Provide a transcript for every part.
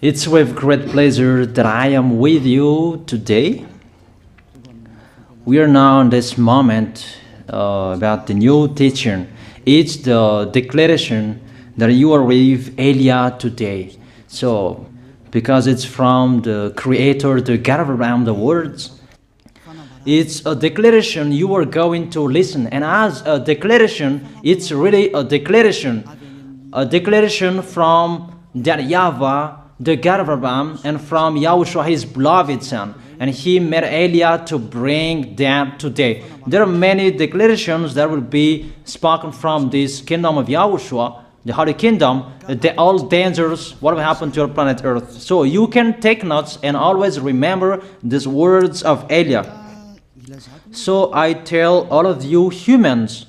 It's with great pleasure that I am with you today. We are now in this moment about the new teaching. It's the declaration that you are with Elia today. So, because it's from the Creator, the God of around the words, it's a declaration you are going to listen. And as a declaration, it's really a declaration from that YAHVAH, the God of Abraham, and from YAHOSHUAH, his beloved son. And he made Elia to bring them today. There are many declarations that will be spoken from this kingdom of YAHOSHUAH, the Holy Kingdom, all dangers, what will happen to your planet Earth. So you can take notes and always remember these words of Elia. So I tell all of you humans,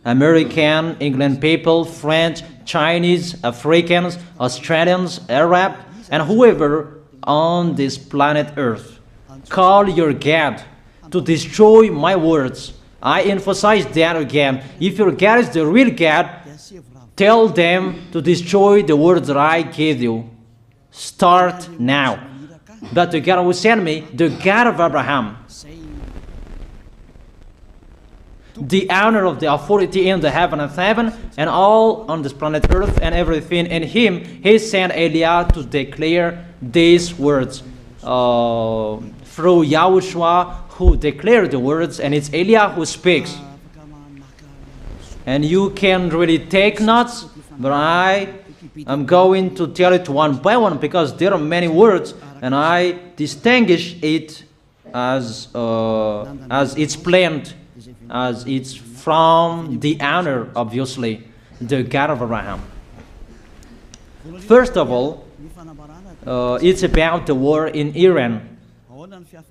American, England people, French, Chinese, Africans, Australians, Arab, and whoever on this planet Earth, call your God to destroy my words. I emphasize that again. If your God is the real God, tell them to destroy the words that I gave you. Start now. But the God who sent me, the God of Abraham, the honor of the authority in the heaven of heaven and all on this planet Earth and everything in him, he sent Elia to declare these words through YAHOSHUAH, who declared the words, and it's Elia who speaks. And you can really take notes, but I am going to tell it one by one because there are many words, and I distinguish it as it's planned, as it's from the honor, obviously, the God of Abraham. First of all, it's about the war in Iran.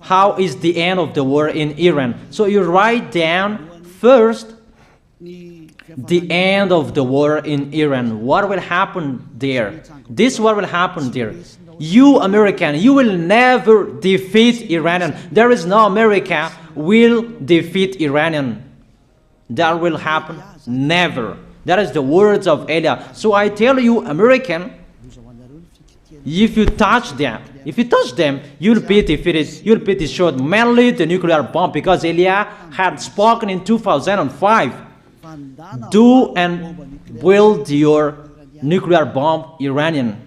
How is the end of the war in Iran? So you write down first the end of the war in Iran. What will happen there? This is what will happen there. You American, you will never defeat Iranian. There is no America will defeat Iranian. That will happen never. That is the words of Elia. So I tell you, American, if you touch them, you'll be defeated, you'll be destroyed. Mainly the nuclear bomb, because Elia had spoken in 2005. Do and build your nuclear bomb, Iranian.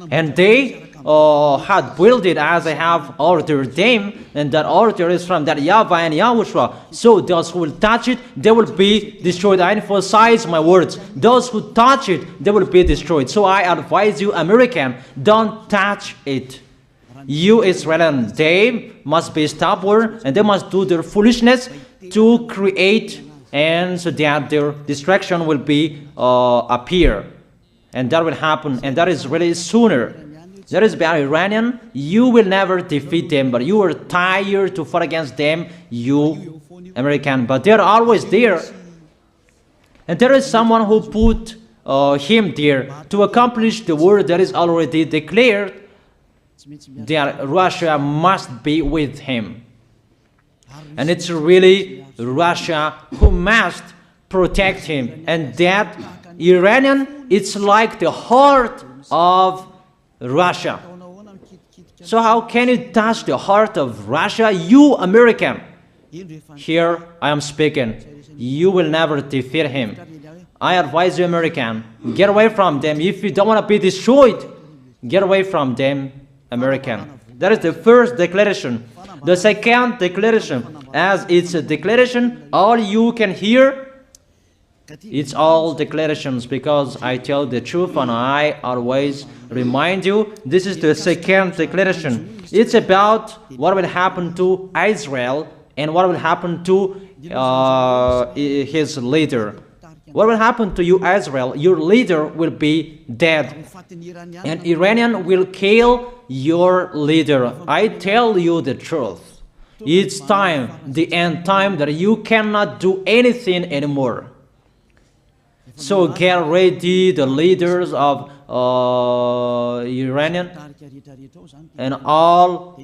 And they had built it as I have ordered them, and that order is from that YAHVAH and YAHOSHUAH. So those who will touch it, they will be destroyed. I emphasize my words. Those who touch it, they will be destroyed. So I advise you, American, don't touch it. You Israelis, they must be stubborn, and they must do their foolishness to create, and so that their destruction will be appear. And that will happen, and that is really sooner. That is about Iranian. You will never defeat them, but you are tired to fight against them, you American. But they're always there. And there is someone who put him there to accomplish the word that is already declared, that Russia must be with him. And it's really Russia who must protect him. And that Iranian, it's like the heart of Russia. So how can you touch the heart of Russia? You American. Here I am speaking. You will never defeat him. I advise you, American, get away from them. If you don't want to be destroyed, get away from them, American. That is the first declaration. The second declaration, as it's a declaration, all you can hear, it's all declarations, because I tell the truth and I always remind you, this is the second declaration. It's about what will happen to Israel and what will happen to his leader. What will happen to you, Israel? Your leader will be dead, and Iranian will kill your leader. I tell you the truth. It's time, the end time, that you cannot do anything anymore. So get ready, the leaders of Iranian and all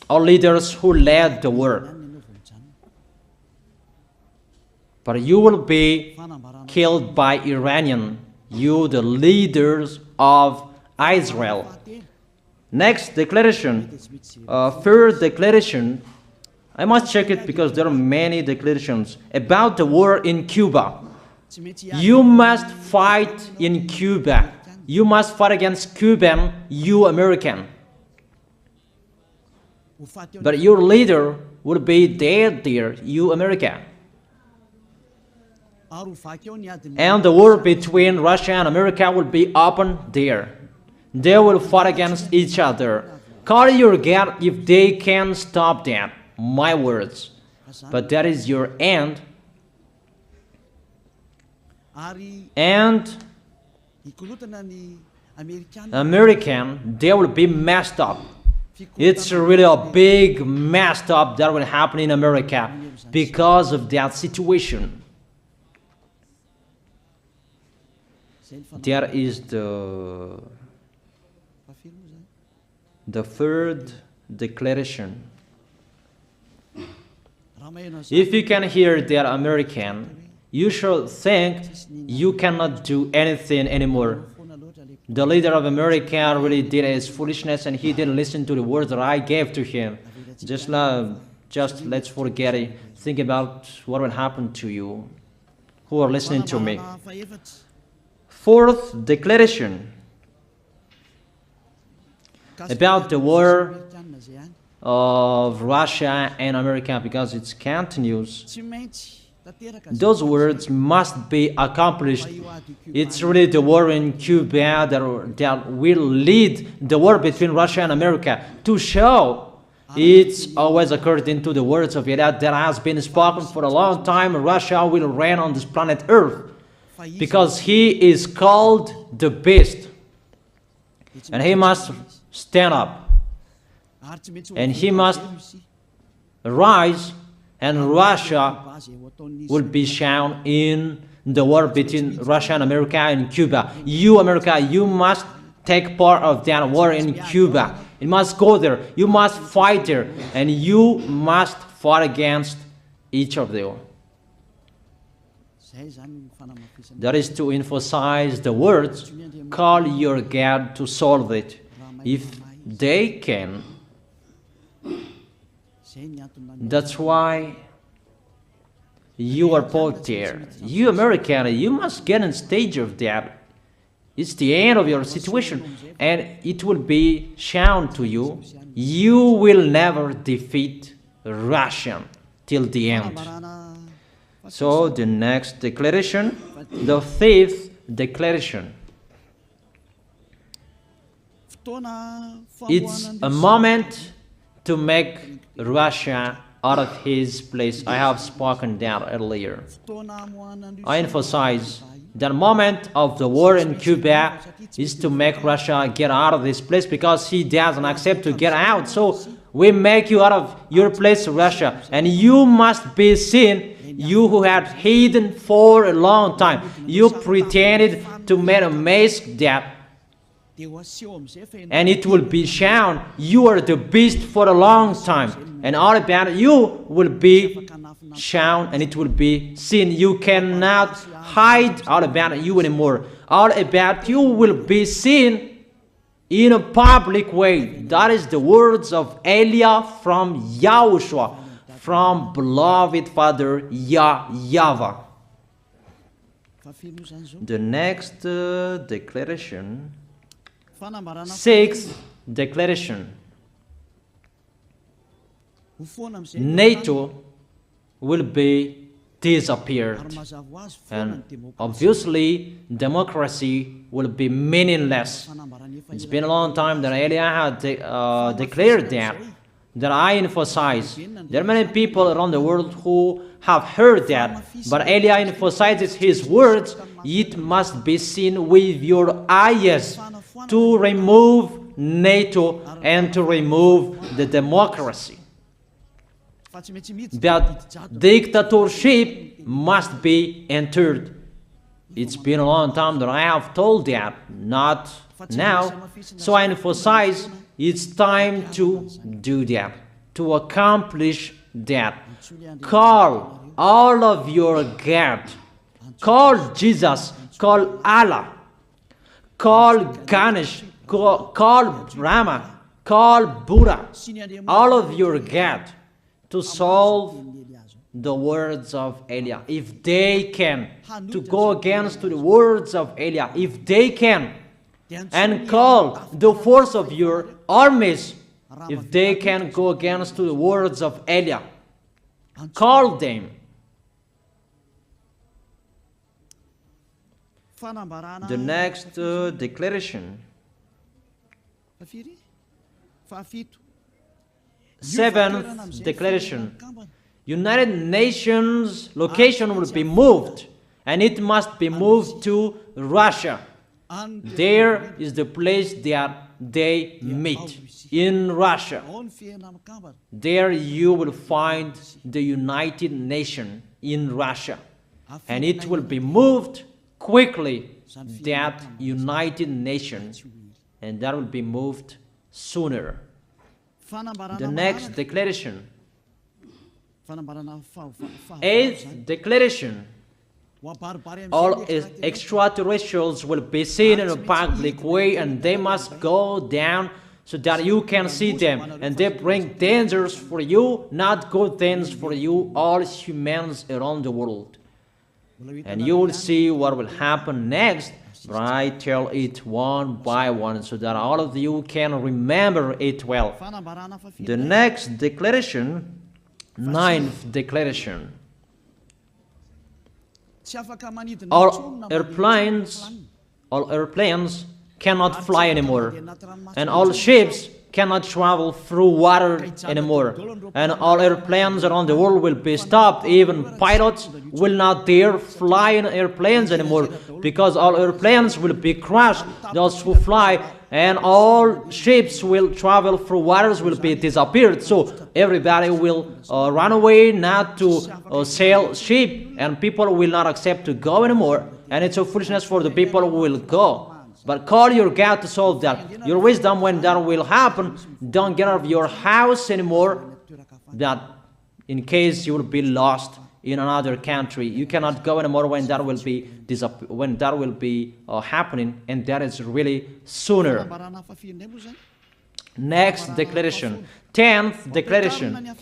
leaders who led the war. But you will be killed by Iranian. you the leaders of Israel. Next declaration, third declaration, I must check it because there are many declarations about the war in Cuba. You must fight in Cuba. You must fight against Cuban, you American. But your leader will be dead there, you America. And the war between Russia and America will be open there. They will fight against each other. Call your God if they can stop that. My words. But that is your end. And American, they will be messed up. It's really a big messed up that will happen in America because of that situation. That is the third declaration. If you can hear that American, you should think you cannot do anything anymore. The leader of America really did his foolishness and he didn't listen to the words that I gave to him. Just let's forget it. Think about what will happen to you who are listening to me. Fourth declaration about the war of Russia and America, because it continues. Those words must be accomplished. It's really the war in Cuba that will lead the war between Russia and America to show it's always according to the words of YAH that has been spoken for a long time. Russia will reign on this planet Earth because he is called the beast, and he must stand up and he must rise, and Russia will be shown in the war between Russia and America and Cuba. You, America, you must take part of that war in Cuba. You must go there. You must fight there. And you must fight against each of them. That is to emphasize the words, call your God to solve it. If they can, that's why you are put there. You American, you must get in stage of that. It's the end of your situation, and it will be shown to you. You will never defeat Russia till the end. So the next declaration, the fifth declaration. It's a moment to make Russia out of his place. I have spoken that earlier. I emphasize the moment of the war in Cuba is to make Russia get out of this place because he doesn't accept to get out. So we make you out of your place, Russia, and you must be seen, you who had hidden for a long time. You pretended to make a mask that, and it will be shown you are the beast for a long time, and all about you will be shown and it will be seen. You cannot hide all about you anymore. All about you will be seen in a public way. That is the words of Elia from YAHOSHUAH, from beloved Father YAHVAH. The next declaration, sixth declaration. NATO will be disappeared, and obviously democracy will be meaningless. It's been a long time that Elia had declared that I emphasize. There are many people around the world who have heard that, but Elia emphasizes his words. It must be seen with your eyes to remove NATO and to remove the democracy. That dictatorship must be entered. It's been a long time that I have told that, not now. So I emphasize it's time to do that, to accomplish that. Call all of your God. Call Jesus. Call Allah. call Ganesh, call Brahma, call Buddha, all of your God, to solve the words of Eliah. If they can, to go against the words of Eliah, if they can, and call the force of your armies, if they can go against the words of Eliah, call them. The next declaration. Seventh declaration. United Nations location will be moved, and it must be moved to Russia. There is the place that they meet, in Russia. There you will find the United Nations in Russia, and it will be moved quickly, that United Nations, and that will be moved sooner. The next declaration. Eighth declaration. All extraterrestrials will be seen in a public way, and they must go down so that you can see them, and they bring dangers for you, not good things for you, all humans around the world. And you will see what will happen next, but I tell it one by one so that all of you can remember it well. The next declaration, ninth declaration. All airplanes cannot fly anymore, and all ships cannot travel through water anymore, and all airplanes around the world will be stopped. Even pilots will not dare fly in airplanes anymore, because all airplanes will be crushed, those who fly, and all ships will travel through waters will be disappeared. So everybody will run away not to sail ship, and people will not accept to go anymore, and it's a foolishness for the people who will go. But call your God to solve that. Your wisdom when that will happen. Don't get out of your house anymore, that in case you will be lost in another country. You cannot go anymore when that will be happening, and that is really sooner. Next declaration. 10th declaration.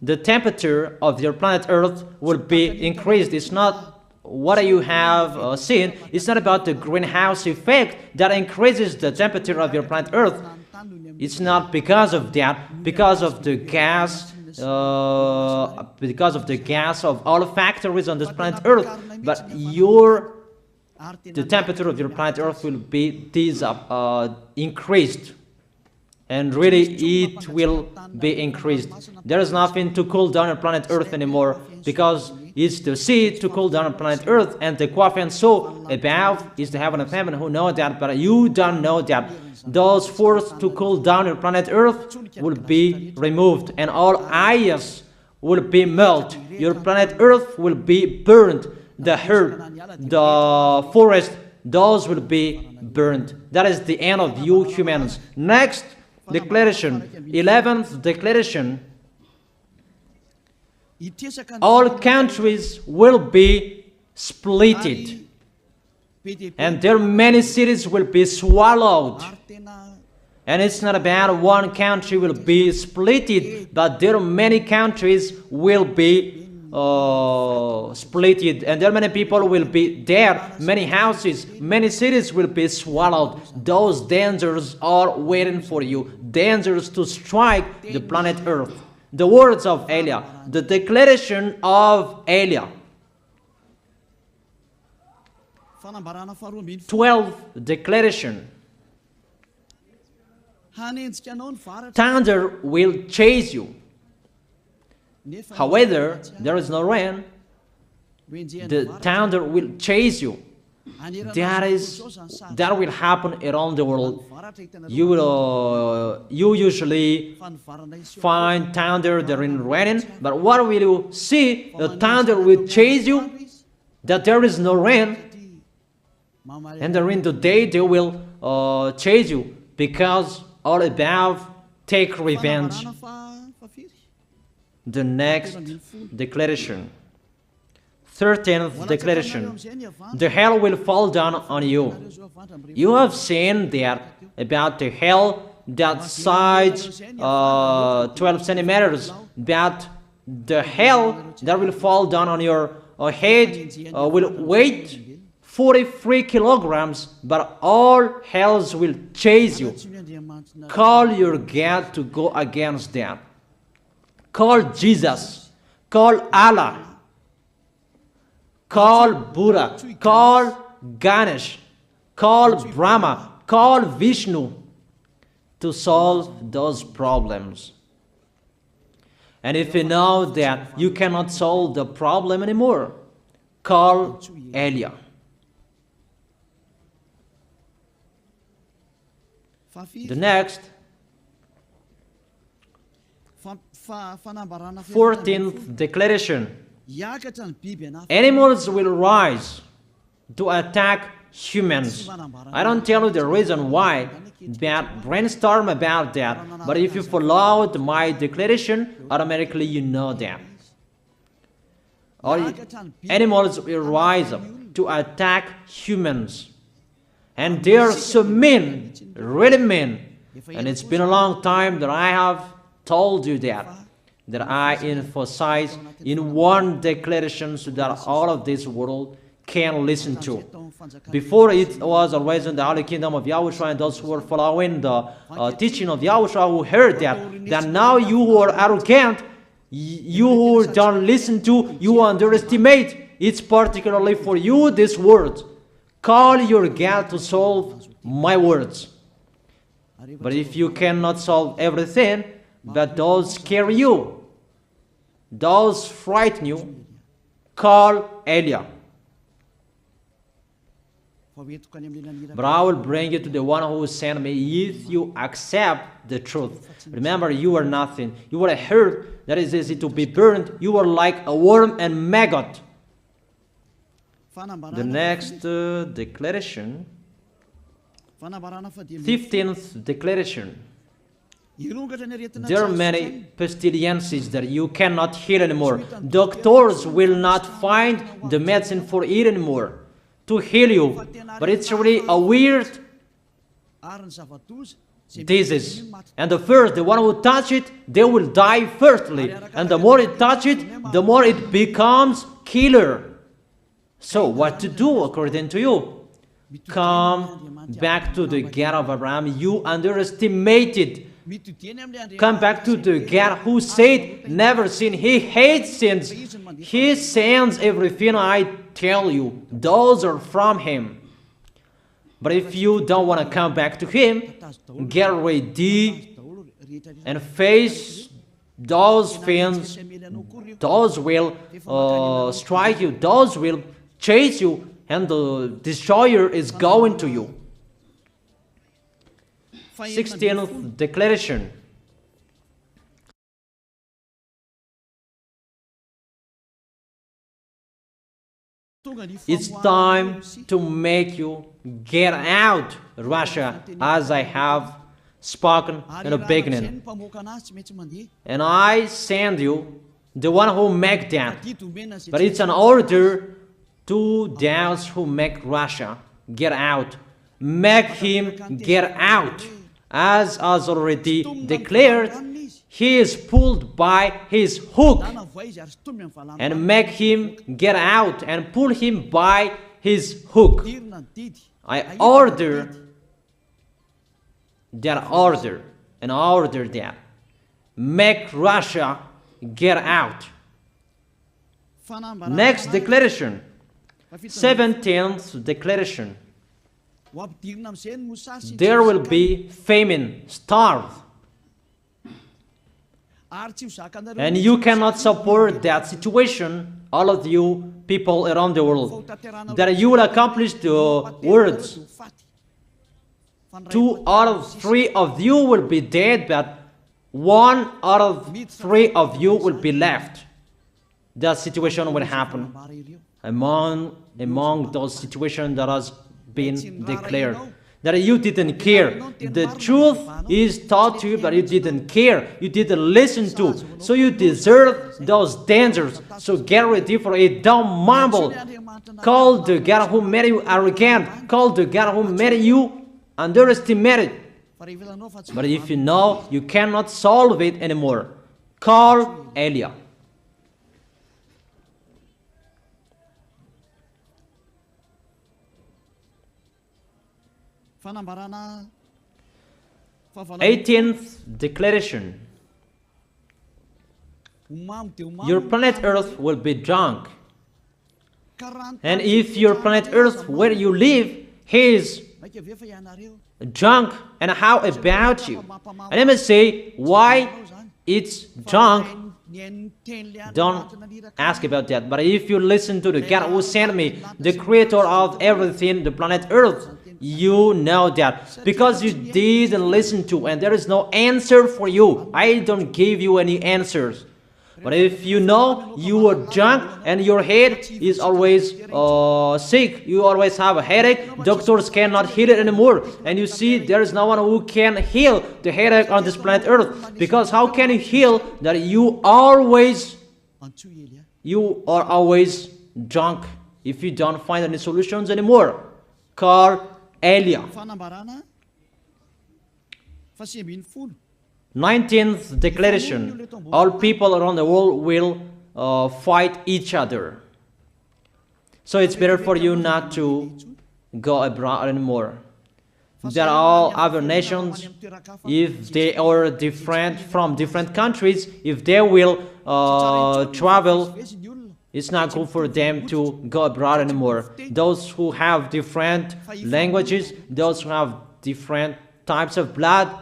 The temperature of your planet Earth will be increased. It's not what you have seen. It's not about the greenhouse effect that increases the temperature of your planet Earth. It's not because of that, because of the gas, of all factories on this planet Earth. But the temperature of your planet Earth will be increased, and really it will be increased. There is nothing to cool down your planet Earth anymore, because it's the sea to cool down on planet Earth, and the Quaff and so above is the heaven of heaven. Who know that, but you don't know that. Those forces to cool down your planet Earth will be removed, and all ice will be melted. Your planet Earth will be burned. The earth, the forest, those will be burned. That is the end of you humans. Next declaration, 11th declaration. All countries will be splitted, and their many cities will be swallowed. And it's not about one country will be splitted, but there are many countries will be splitted, and there are many people will be there, many houses, many cities will be swallowed. Those dangers are waiting for you, dangers to strike the planet Earth. The words of Eliah, the declaration of Eliah. 12th declaration. Thunder will chase you. However, there is no rain. The thunder will chase you. That will happen around the world. You usually find thunder during raining, but what will you see? The thunder will chase you, that there is no rain, and during the day they will chase you, because all above take revenge. The next declaration, 13th declaration. The hell will fall down on you. You have seen that about the hell that size 12 centimeters, that the hell that will fall down on your head will weigh 43 kilograms, but all hells will chase you. Call your God to go against that. Call Jesus. Call Allah. Call Buddha. Call Ganesh. Call Brahma. Call Vishnu to solve those problems. And if you know that you cannot solve the problem anymore, call YAH. The next, 14th declaration. Animals will rise to attack humans. I don't tell you the reason why, but brainstorm about that. But if you followed my declaration, automatically you know that. All animals will rise up to attack humans. And they are so mean, really mean. And it's been a long time that I have told you that I emphasize in one declaration so that all of this world can listen to. Before it was always in the Holy Kingdom of YAHOSHUAH, and those who were following the teaching of YAHOSHUAH who heard that now you who are arrogant, you who don't listen to, you underestimate. It's particularly for you, this word. Call your God to solve my words. But if you cannot solve everything, but those scare you, those frighten you, call YAH. But I will bring you to the one who sent me if you accept the truth. Remember, you are nothing. You are a herb that is easy to be burned. You are like a worm and maggot. The next declaration, 15th declaration. There are many pestilences that you cannot heal anymore. Doctors will not find the medicine for it anymore to heal you. But it's really a weird disease. And the one who touch it, they will die firstly. And the more it touch it, the more it becomes killer. So what to do according to you? Come back to the God of Abraham. You underestimated. Come back to the God who said, never sin. He hates sins. He sends everything I tell you. Those are from Him. But if you don't want to come back to Him, get ready and face those things. Those will strike you. Those will chase you. And the destroyer is going to you. 16th declaration. It's time to make you get out, Russia, as I have spoken in the beginning. And I send you the one who make that. But it's an order to those who make Russia get out. Make him get out. As already declared, he is pulled by his hook. And make him get out and pull him by his hook. I order that order and order that. Make Russia get out. Next declaration. 17th declaration. There will be famine, starve. And you cannot support that situation, all of you people around the world, that you will accomplish the words. 2 out of 3 of you will be dead, but 1 out of 3 of you will be left. That situation will happen among those situations that has been declared. that you didn't care. The truth is taught to you, but you didn't care. You didn't listen to. So you deserve those dangers. So get ready for it. Don't mumble. Call the God who made you arrogant. Call the God who made you underestimated. But if you know you cannot solve it anymore, call YAH. Fanambarana 18th declaration. Your planet Earth will be drunk. And if your planet Earth where you live is drunk, and how about you? And let me say why it's drunk. Don't ask about that. But if you listen to the God who sent me, the creator of everything, the planet Earth, you know that. Because you didn't listen to, and there is no answer for you. I don't give you any answers. But if you know you are drunk and your head is always sick, you always have a headache, doctors cannot heal it anymore. And you see there is no one who can heal the headache on this planet Earth. Because how can you heal that you are always drunk if you don't find any solutions anymore? Call YAH. 19th declaration. All people around the world will fight each other. So it's better for you not to go abroad anymore. There are all other nations, if they are different from different countries, if they will travel, it's not good for them to go abroad anymore. Those who have different languages, those who have different types of blood,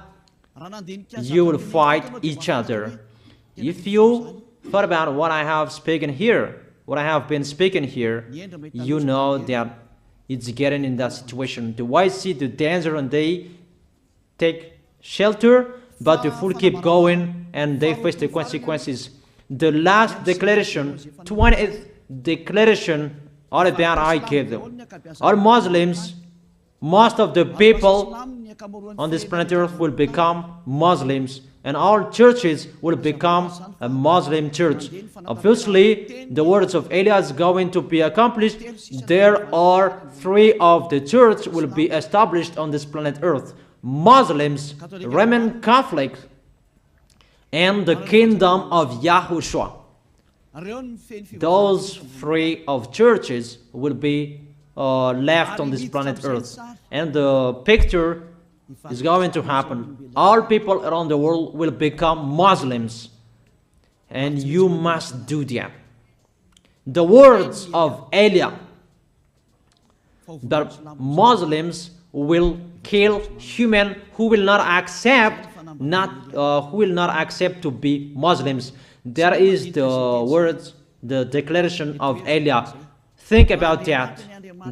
you will fight each other. If you thought about what I have spoken here, what I have been speaking here, you know that it's getting in that situation. The wise see the danger and they take shelter, but the fool keep going and they face the consequences. The last declaration, 20th declaration, all about I gave them. All Muslims, most of the people on this planet Earth will become Muslims, and all churches will become a Muslim church. Obviously, the words of YAH is going to be accomplished. There are 3 of the church will be established on this planet Earth: Muslims, Roman Catholic, and the kingdom of YAHOSHUAH. Those 3 of churches will be left on this planet Earth, and the picture is going to happen. All people around the world will become Muslims, and you must do that. The words of YAH, that Muslims will kill human who will not accept to be Muslims. That is the words, the declaration of YAH. Think about that.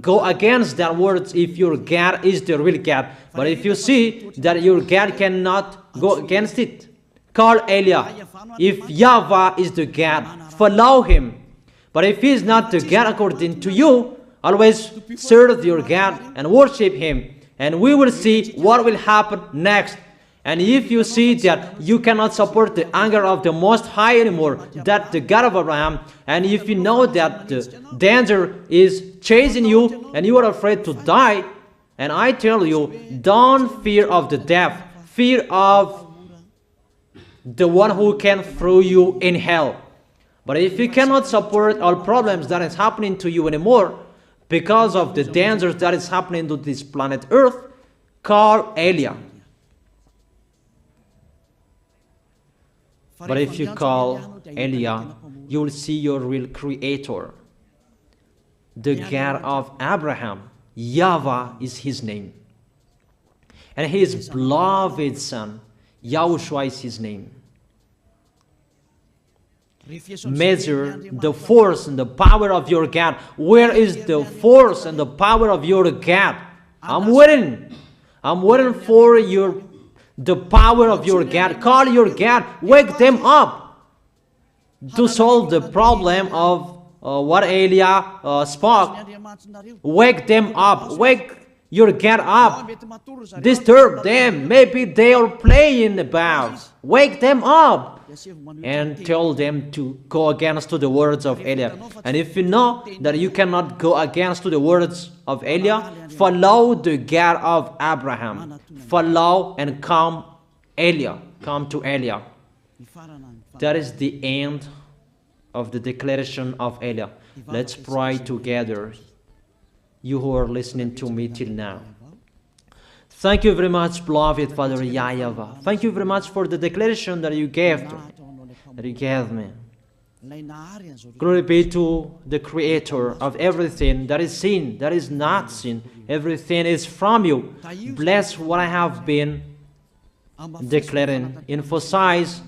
Go against that words if your God is the real God. But if you see that your God cannot go against it, call YAH. If YAHVAH is the God, follow him. But if he is not the God according to you, always serve your God and worship him. And we will see what will happen next. And if you see that you cannot support the anger of the Most High anymore, that the God of Abraham, and if you know that the danger is chasing you and you are afraid to die, and I tell you, don't fear of the death, fear of the one who can throw you in hell. But if you cannot support all problems that is happening to you anymore, because of the dangers that is happening to this planet Earth, call YAH. But if you call YAH, you will see your real creator, the God of Abraham. YAHVAH is his name. And his beloved son, YAHOSHUAH is his name. Measure the force and the power of your God. Where is the force and the power of your God? I'm waiting. I'm waiting for the power of your God. Call your God. Wake them up to solve the problem of what YAH spoke. Wake them up. Wake You get up, disturb them. Maybe they are playing about. Wake them up and tell them to go against to the words of Eliah. And if you know that you cannot go against to the words of Eliah, follow the God of Abraham. Follow and come Eliah. Come to Eliah. That is the end of the declaration of Eliah. Let's pray together. You who are listening to me till now. Thank you very much, beloved Father YAHVAH. Thank you very much for the declaration that you gave to me, that you gave me. Glory be to the Creator of everything that is seen, that is not seen. Everything is from you. Bless what I have been declaring. Emphasize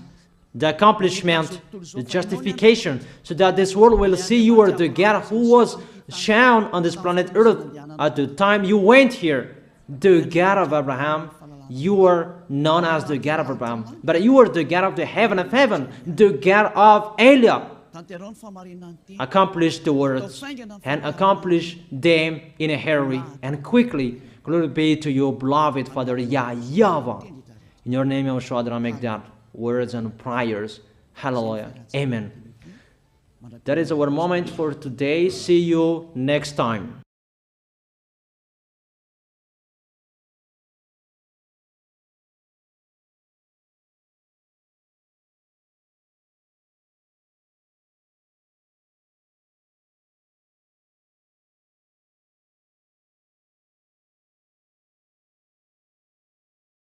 the accomplishment, the justification, so that this world will see you are the God who was shown on this planet Earth at the time you went here. The God of Abraham. You are known as the God of Abraham, but you are the God of the heaven of heaven, the God of Eliah. Accomplish the words and accomplish them in a hurry and quickly. Glory be to you, beloved Father YAHVAH. In your name, YAHOSHUAH, I make that words and prayers. Hallelujah. Amen. That is our moment for today. See you next time.